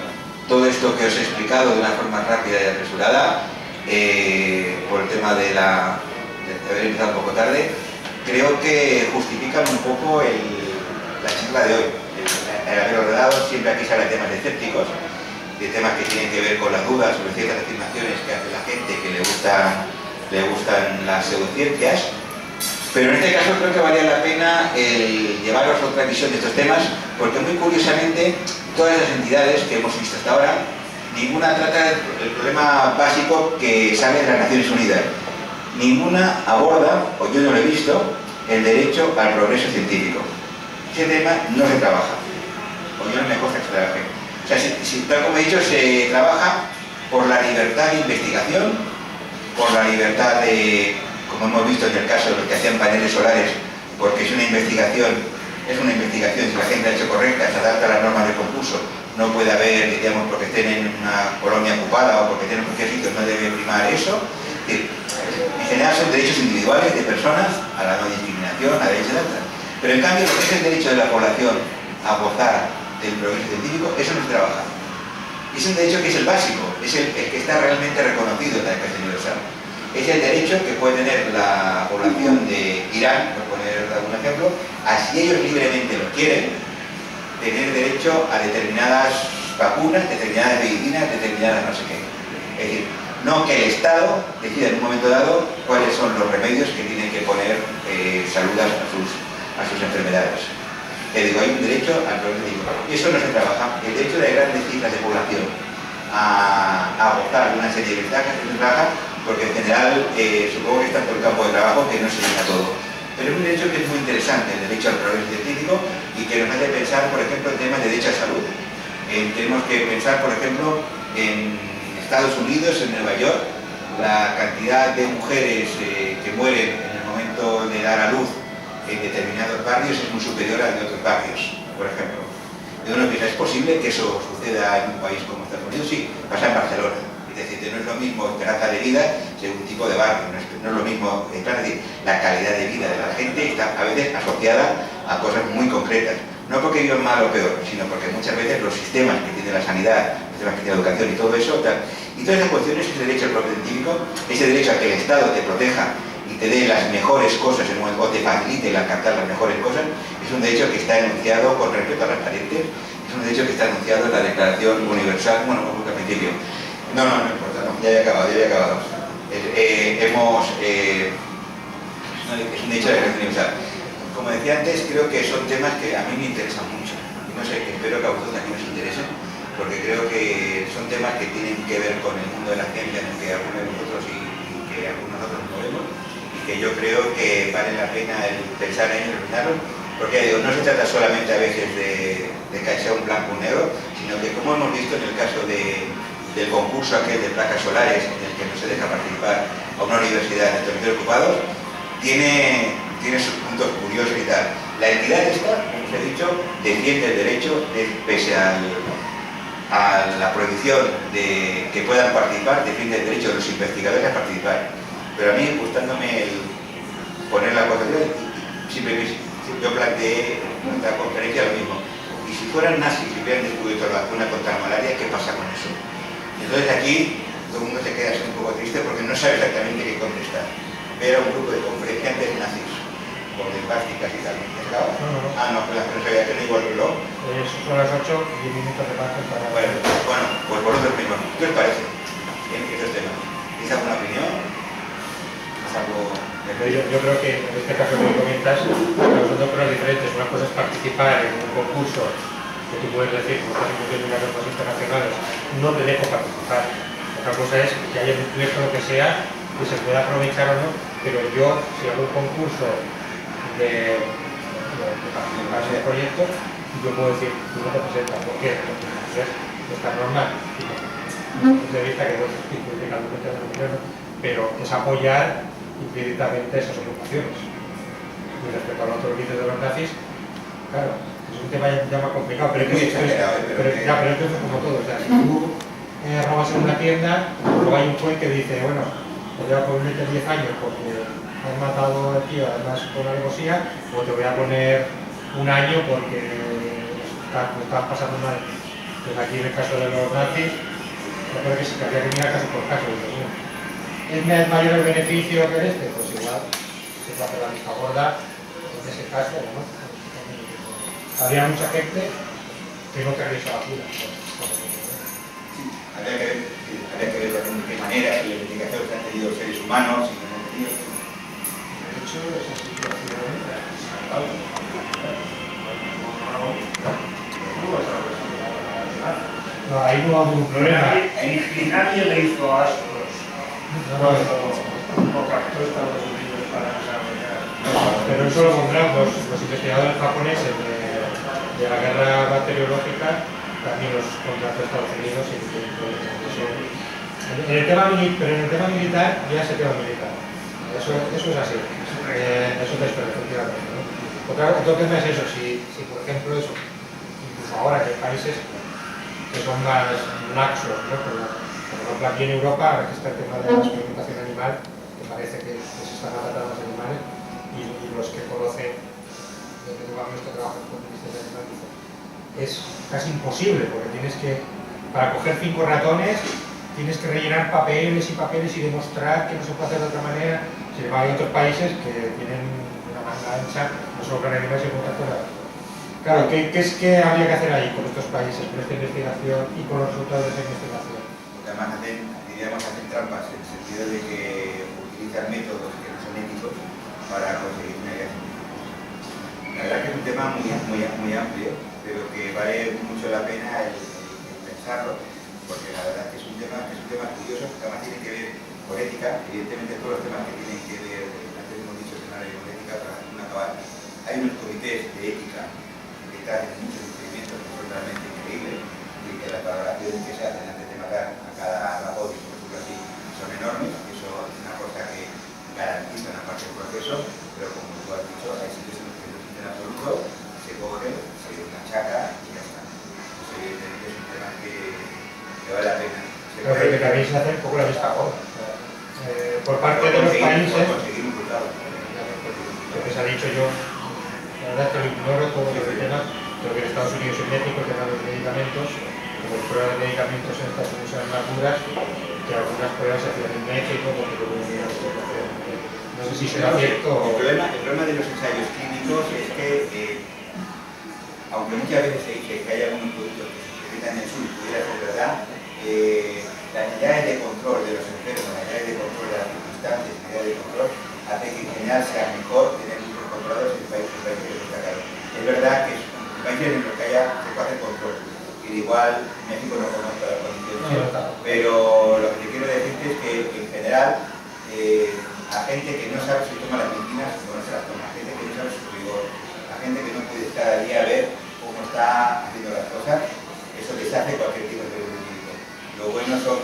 todo esto que os he explicado de una forma rápida y apresurada, por el tema de haber empezado un poco tarde, creo que justifican un poco la charla de hoy. El haber ordenado, siempre aquí salen temas escépticos, de temas que tienen que ver con las dudas sobre ciertas afirmaciones que hace la gente que le gustan las pseudociencias, pero en este caso creo que valía la pena llevaros a otra visión de estos temas, porque muy curiosamente todas las entidades que hemos visto hasta ahora, ninguna trata el problema básico que sale de las Naciones Unidas, ninguna aborda, o yo no lo he visto, el derecho al progreso científico. Ese tema no se trabaja, o yo no me consta que se trabaje. O sea, tal como he dicho, se trabaja por la libertad de investigación, por la libertad de, como hemos visto en el caso de los que hacían paneles solares, porque es una investigación, si la gente ha hecho correcta, se adapta a las normas del concurso, no puede haber, digamos, porque estén en una colonia ocupada o porque estén en cualquier sitio, no debe primar eso. Es decir, en general son derechos individuales de personas a la no discriminación, a derechos de otras. Pero en cambio, lo que es el derecho de la población a gozar del progreso científico, eso no se trabaja. Es un derecho que es el básico, es el que está realmente reconocido en la Declaración Universal. Es el derecho que puede tener la población de Irán, por poner algún ejemplo, a si ellos libremente lo quieren, tener derecho a determinadas vacunas, determinadas medicinas, determinadas no sé qué. Es decir, no que el Estado decida en un momento dado cuáles son los remedios que tienen que poner salud a sus enfermedades. Te digo, hay un derecho al progreso científico. Y eso no se trabaja. El derecho de grandes cifras de población a gozar de una serie de ventajas no se trabaja, porque en general supongo que está por el campo de trabajo que no se llega todo. Pero es un derecho que es muy interesante, el derecho al progreso científico, y que nos hace pensar, por ejemplo, en temas de derecho a salud. Tenemos que pensar, por ejemplo, en Estados Unidos, en Nueva York, la cantidad de mujeres que mueren en el momento de dar a luz en determinados barrios es muy superior a de otros barrios, por ejemplo. Y uno piensa, ¿es posible que eso suceda en un país como Estados Unidos? Sí, pasa en Barcelona. Es decir, no es lo mismo esperanza de vida según tipo de barrio, no es lo mismo, es decir, la calidad de vida de la gente está a veces asociada a cosas muy concretas. No porque vivan mal o peor, sino porque muchas veces los sistemas que tiene la sanidad, los sistemas que tiene la educación y todo eso, tal. Y todas esas cuestiones, ese derecho al progreso científico, ese derecho a que el Estado te proteja y te dé las mejores cosas o te facilite el alcanzar las mejores cosas, es un derecho que está enunciado con respeto a las parientes, es un derecho que está enunciado en la Declaración Universal, bueno, como al principio. No importa, no, ya había acabado. Es un derecho de la Declaración Universal. Como decía antes, creo que son temas que a mí me interesan mucho. Y no sé, espero que a vosotros también os interesen, porque creo que son temas que tienen que ver con el mundo de la ciencia en el que algunos de nosotros y que algunos nosotros nos movemos, y que yo creo que vale la pena el pensar en ellos y reflexionarlos, porque digo, no se trata solamente a veces de que sea un blanco o un negro, sino que, como hemos visto en el caso del concurso aquel de placas solares, en el que no se deja participar a una universidad de territorios ocupados, tiene sus puntos curiosos y tal. La entidad esta, como os he dicho, defiende el derecho, pese a la prohibición de que puedan participar, defiende el derecho de los investigadores a participar. Pero a mí, gustándome poner la cosa, siempre yo planteé en esta conferencia lo mismo. Y si fueran nazis y hubieran descubierto la vacuna contra la malaria, ¿qué pasa con eso? Entonces aquí todo el mundo se queda así un poco triste porque no sabe exactamente qué contestar. Ver a un grupo de conferenciantes nazis con plásticas y tal. No. Ah, no, pues no sabía que no igual el reloj. Son las 8, 10 minutos de margen para... Bueno, pues vosotros mismos, ¿qué os parece en estos temas? ¿Tenéis alguna opinión? ¿Es algo...? Yo creo que en este caso que comentas, son dos cosas diferentes. Una cosa es participar en un concurso que tú puedes decir, como estás incumpliendo unas normas internacionales, no te dejo participar. Otra cosa es que haya un proyecto lo que sea, que se pueda aprovechar o no, pero yo, si hago un concurso de participar en el proyecto, yo puedo decir, tú no te presentas. ¿Por qué? Porque entonces está normal. Punto de vista que no es específicamente de opinión, pero es apoyar implícitamente esas ocupaciones. Y respecto a lo otro que dices de los nazis, claro, es un tema ya más complicado, pero es que eso es como todo. O sea, si tú robas en una tienda, luego hay un juez que dice, bueno, te voy a poner 10 años porque has matado al tío, además con alevosía, o te voy a poner un año porque estás pasando mal. Pues aquí en el caso de los nazis, yo creo que sí que habría que mirar caso por caso. ¿Es mayor el beneficio que este? Pues igual, se va a hacer la vista gorda en ese caso, ¿no? Habría mucha gente que no querría esa vacuna. Habría que ver también de qué manera y la investigación que han tenido los seres humanos y no han tenido. De hecho, esa situación no, ahí no va a haber un problema. Y nadie le hizo ascos como captó Estados Unidos para desarrollar. Pero eso lo compramos los investigadores japoneses de la guerra bacteriológica, también los contrató Estados Unidos y eso. En el tema militar ya es el tema militar. Eso es así. Eso te espero, efectivamente, ¿no? Otro tema es eso, si por ejemplo eso, incluso ahora que hay países que son más laxos, ¿no? Por ejemplo aquí en Europa, ahora que está el tema de la experimentación animal, que parece que se están adaptando a los animales, y los que conocen, los que trabajan con listas de animales, es casi imposible, porque tienes que, para coger 5 ratones, tienes que rellenar papeles y demostrar que no se puede hacer de otra manera. Sin embargo, hay otros países que tienen una manga ancha, no solo con animales, sino con otras cosas. Claro, ¿qué habría que hacer ahí con estos países, con esta investigación y con los resultados de esa investigación? Porque además hacen trampas en el sentido de que utilizan métodos que no son éticos para conseguir una idea científica. La verdad que es un tema muy amplio, pero que vale mucho la pena el pensarlo, porque la verdad que es un tema curioso, que además tiene que ver con ética. Evidentemente todos los temas que tienen que ver, antes hemos dicho que no hay con ética, para acabar, hay unos comités de ética que hacen muchos experimentos que son realmente increíbles y que las valoraciones que se hacen antes de matar a cada rabot, por decirlo así, son enormes. Eso es una cosa que garantiza una parte del proceso, pero como tú has dicho, hay sitios en los que no existe en absoluto, se coge, se machaca y ya está. Entonces, evidentemente es un tema que vale la pena. Pero que también se hace un poco la vista gorda. Por parte de los países, conseguir un resultado. lo que se ha dicho yo, la verdad es que lo ignoro todo este tema, pero que en Estados Unidos es México, el tema de los medicamentos, como las pruebas de medicamentos en Estados Unidos eran más duras, que algunas pruebas se hacían en México, porque luego no se puede hacer. No sé si será cierto o... El problema de los ensayos clínicos es que, aunque muchas veces se dice que hay algunos productos que se utilizan en el sur y pudiera ser verdad, las unidades de control de los enfermos, las unidades de control de las circunstancias, las unidades de control, hace que en general sea mejor tener muchos controladores en países que está claro. Es verdad que en países en los que haya se puede hacer control, y igual México no conoce las condiciones, pero lo que te quiero decirte es que en general a gente que no sabe si toma las medicinas o no se las toma, a gente que no sabe su rigor, a gente que no puede estar al día a ver cómo está haciendo las cosas, eso deshace cualquier tipo de médico. Lo bueno son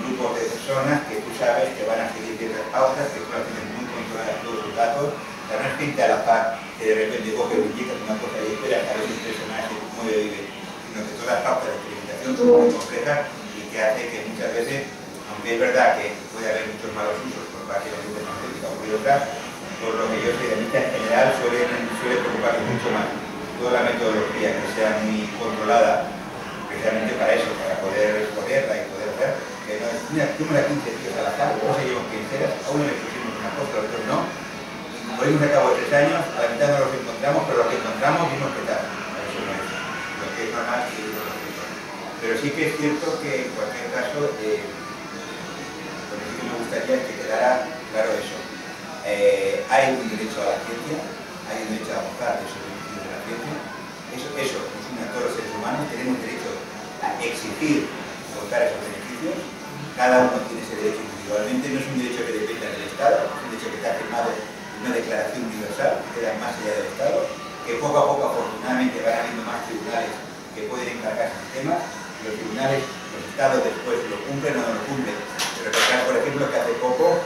grupos de personas que tú sabes que van a seguir ciertas pautas, que tú las tienes muy controladas todos sus datos. O sea, no es gente a la par que de repente coge o indicas una cosa y esperas a ver si el personaje cómo vive, sino que todas las pautas de experimentación son muy complejas y que hace que muchas veces, aunque es verdad que puede haber muchos malos usos por parte de la industria farmacéutica o de otras, por lo que yo soy de en general suele preocuparme mucho más toda la metodología que sea muy controlada precisamente para eso, para poder exponerla y poder hacer, que no es, mira, tenemos a 15 tíos al azar, no se llevan 15 horas, a uno le pusimos una cosa, a otros no, y como vimos a cabo de 3 años, a la mitad no los encontramos, pero los que encontramos vimos que tal, eso no es, lo que es normal y lo que es. Pero sí que es cierto que en cualquier caso, lo que sí que me gustaría es que quedara claro eso. Hay un derecho a la ciencia, hay un derecho a gozar de esos beneficios de la ciencia, eso nos une a todos los seres humanos, tenemos derecho a exigir gozar esos beneficios, cada uno tiene ese derecho individualmente, no es un derecho que dependa del Estado, es un derecho que está firmado en una declaración universal que queda más allá del Estado, que poco a poco afortunadamente van habiendo más tribunales que pueden encargarse del tema. Los tribunales, los Estados después lo cumplen o no lo cumplen. Pero recordar, por ejemplo, que hace poco,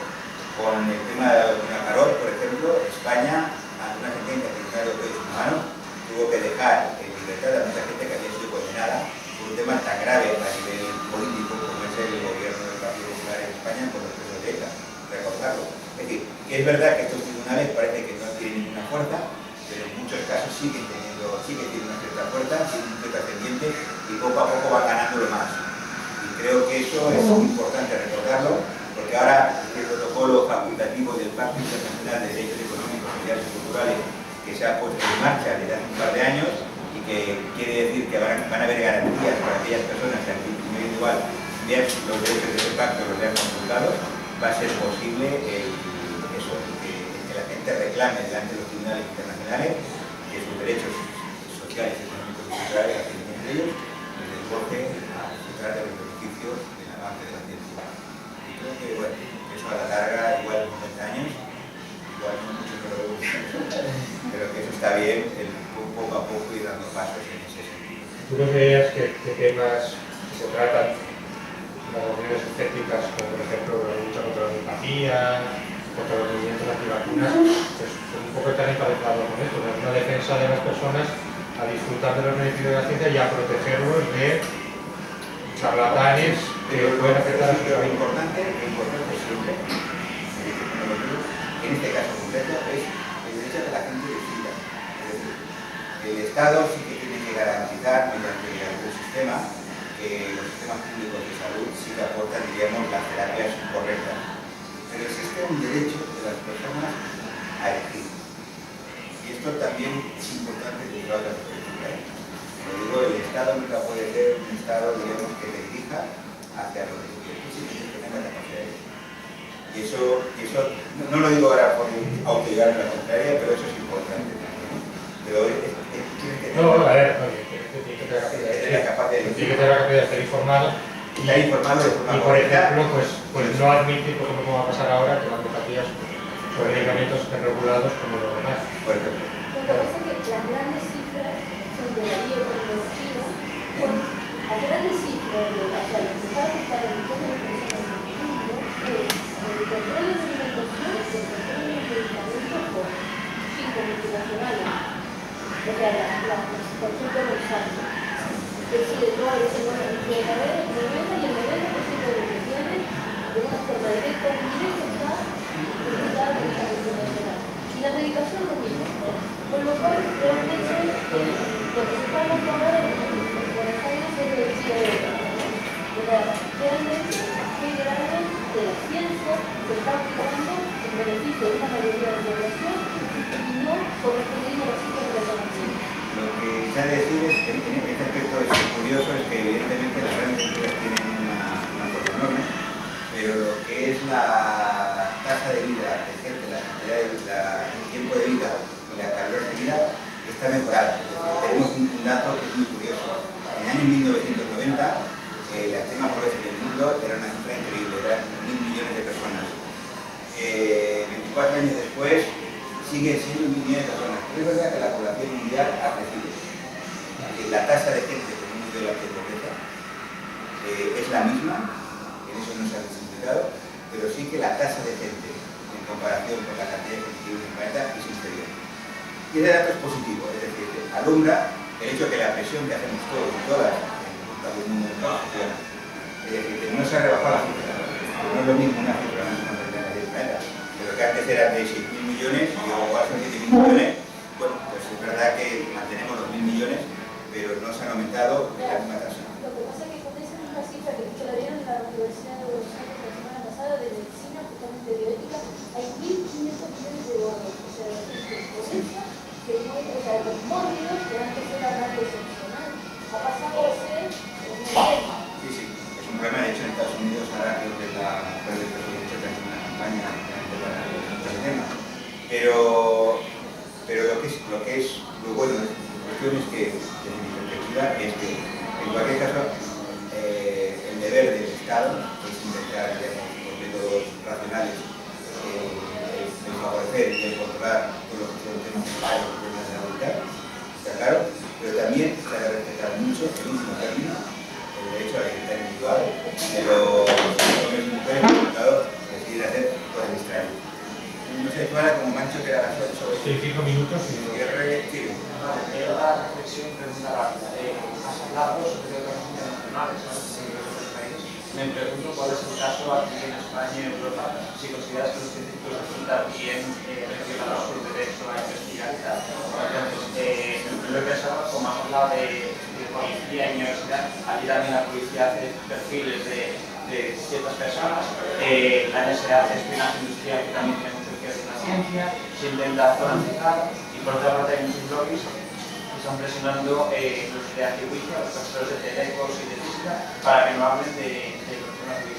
con el tema de la doctrina Parot, por ejemplo, España, ante una sentencia del Tribunal de Derechos Humanos, tuvo que dejar en libertad a mucha gente que había sido condenada por un tema tan grave a nivel político como es el gobierno del Partido Popular en España con los presos de ETA, recordarlo. Es decir, que es verdad que estos tribunales parece que no tienen ninguna fuerza, pero en muchos casos siguen tienen una cierta fuerza, tienen un cierto ascendiente y poco a poco van ganándolo más. Y creo que eso es importante recordarlo, porque ahora el protocolo facultativo del Pacto Internacional de Derechos Económicos, Sociales y Culturales que se ha puesto en marcha desde hace un par de años y que quiere decir que van a haber garantías para aquellas personas que a título individual vean los derechos de ese pacto, los vean consultados, va a ser posible que la gente reclame delante de los tribunales internacionales que sus derechos sociales, económicos y culturales, entre ellos, les desborde a disfrutar de los beneficios del avance de la ciencia. Y creo que, bueno, eso a la larga, igual 50 años, igual no mucho, pero que eso está bien, poco a poco ir dando pasos en ese sentido. ¿Tú consideras que temas que se tratan las opiniones estéticas, como por ejemplo la lucha contra la homeopatía, contra los movimientos antivacunas, pues un poco están emparejados con esto, una defensa de las personas a disfrutar de los beneficios de la ciencia y a protegerlos de charlatanes que pueden afectar a su vida? vida. Lo importante siempre, en este caso concreto, es el derecho de que la gente decida. Es decir, el Estado sí que tiene que garantizar, mediante algún sistema, que los sistemas públicos de salud sí que aportan, diríamos, las terapias correctas. Pero existe un derecho de las personas a elegir. Y esto también es importante dentro de la perspectiva. Lo digo, el Estado nunca puede ser un Estado, digamos, que le dirija hacia lo que quiere, sino que tenga la capacidad de elegir. Y eso no lo digo ahora por autorizar la contraria, pero eso es importante también. Pero No, a ver, tiene que tener la capacidad de estar informado. Estar informado de forma y por correcta. ejemplo, pues no admitir, por ejemplo, como va a pasar ahora, que las homeopatías son medicamentos estén regulados como los demás. Por ejemplo. Lo que pasa es que las grandes cifras son de la biotecnología, a grandes cifras de las cuales se va a afectar a millones de personas en el mundo, es el control de alimentación, el control de medicamentos por cinco multinacionales. O sea, por ejemplo, Monsanto. Es decir, no hay ese el 90 y el 90% de los bienes de una forma directa o indirecta está implicada en esta multinacional. Y la medicación lo mismo. Con lo cual, realmente, lo que se paga ahora en Buenos Aires es el día de realmente qué grado de la ciencia se está aplicando en beneficio de una mayoría de la población y no correspondiendo a los ciclos de la población. Lo que se ha de decir es que en este aspecto es curioso, es que evidentemente las grandes empresas tienen una fuerza enorme, pero lo que es la tasa de vida de gente, la cantidad de vida, el tiempo de vida y la calidad de vida está mejorada. Tenemos un dato que es muy curioso. En el año 1990, la extrema pobreza del mundo era una cifra increíble, eran 1.000 millones de personas. 24 años después, siguen siendo 1.000 millones de personas. Pero es verdad que la población mundial ha crecido. La tasa de gente con un nivel de pobreza es la misma, en eso no se ha desintegrado, pero sí que la tasa de gente en comparación con la cantidad de gente que vive en el planeta es inferior. Y ese dato es positivo, es decir, alumbra el hecho de que la presión que hacemos todos y todas en todo el mundo funciona. Es decir, que no se ha rebajado la cifra, no es lo mismo una cifra más o menos del planeta, pero que antes eran de 6.000 millones y ahora son 7.000 millones. Bueno, pues es verdad que mantenemos los 1.000 millones, pero no se han aumentado en la misma tasa. Lo que pasa es que con esa misma cifra que la dieron en la Universidad de Buenos Aires la semana pasada de medicina, justamente bioética, hay 1.500 millones de dólares. O sea, por eso que no hay, o sea, los mórbidos que antes era algo excepcional, ha pasado a ser un problema. Sí, es un problema. De hecho, en Estados Unidos ahora creo que la mujer del presidente está haciendo una campaña para el tema. Pero lo bueno de esta cuestión es que, desde mi perspectiva, es que en cualquier caso el deber del Estado es intentar conservar todo lo que son temas necesarios de la voluntad, está claro, pero también se ha de respetar mucho, en último término, el derecho a la libertad individual de los hombres y mujeres que el Estado deciden hacer por el extraño. No sé, tú ahora como mancho que era sobre Sí, 5 minutos y... Una reflexión, pregunta rápida. Has hablado sobre otras internacionales, en otros países. Me pregunto cuál es el caso aquí en España y en Europa, si consideras que los científicos aquí también gestionan su derecho a investigar y tal. Entonces, lo he pensado, como has hablado de policía y universidad, aquí también la policía hace perfiles de ciertas personas, la NSA hace espionaje industrial que también tiene mucho que ver con la ciencia, se intenta forensicar y por otra parte hay muchos lobbies que están presionando los de antijuicio, los profesores de telecos y de física para que no hablen de los temas de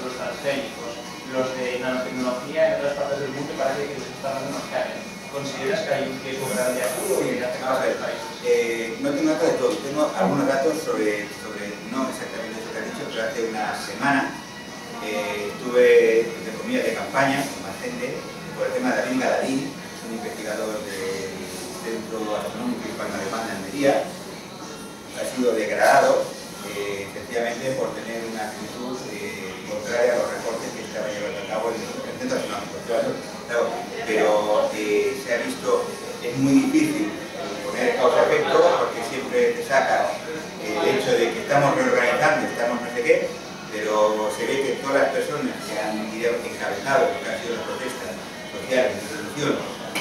los transgénicos, los de nanotecnología en otras partes del mundo parece que les están dando unos caños. ¿Consideras que hay un riesgo grande aquí o que hace falta el país? No tengo datos de todo, tengo algunos datos sobre no exactamente eso que has dicho, pero hace una semana estuve, entre comillas, de campaña con más gente por el tema de David Galadín, es un investigador del Centro Astronómico Hispano Alemán de Almería, ha sido degradado sencillamente por tener una actitud contraria a los recortes que estaban llevando a cabo en el Centro Astronómico. Claro, pero se ha visto, es muy difícil poner causa-efecto porque siempre te saca el hecho de que estamos reorganizando, estamos no sé qué, pero se ve que todas las personas que han encabezado lo que han sido las protestas sociales de resolución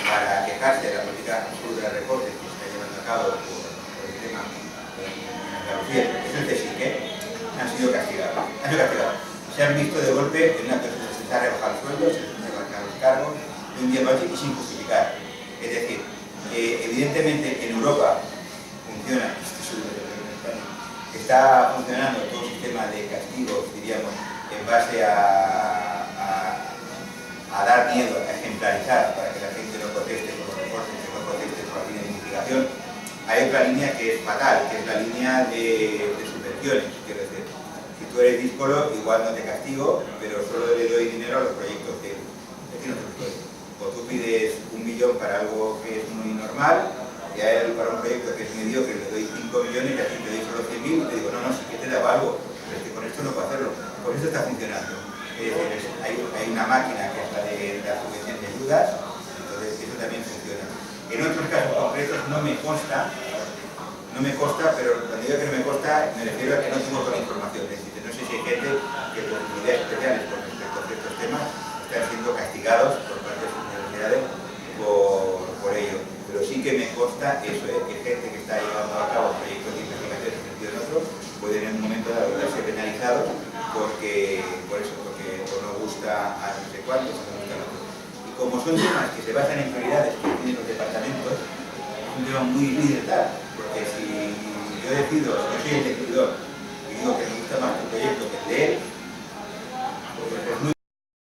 para quejarse de la política absurda de recortes que se está llevando a cabo por el tema en Andalucía, es el CSIC, han sido castigados. Se han visto de golpe en una persona se les ha rebajado el sueldo, se les han rebajado los cargos de un día para otro y sin justificar. Es decir, evidentemente en Europa funciona, está funcionando todo un sistema de castigos, diríamos, en base a dar miedo, a ejemplarizar para que la gente no proteste por los recortes, que no proteste por la línea de investigación. Hay otra línea que es fatal, que es la línea de subvenciones, quiero decir. Si tú eres díscolo, igual no te castigo, pero solo le doy dinero a los proyectos que no te doy. O tú pides 1 millón para algo que es muy normal, y a él para un proyecto que es mediocre le doy 5 millones y a ti te doy solo 100.000 y te digo, no, sí que te daba algo, pero es que con esto no puedo hacerlo. Por eso está funcionando. Hay una máquina que es la de la subvención de ayudas, entonces eso también funciona. En otros casos concretos no me consta, pero cuando digo que no me consta, me refiero a que no tengo toda la información. Es decir, no sé si hay gente que por unidades especiales con respecto a ciertos temas están siendo castigados por parte de sus universidades por ello. Pero sí que me consta eso, que gente que está llevando a cabo proyectos de investigación en un sentido en otro pueden en un momento dado verse penalizados porque o no gusta a no sé cuántos, o no gusta a otros. Y como son temas que se basan en prioridades que tienen los departamentos, es un tema muy difícil de dar, porque si yo decido, yo soy el decididor,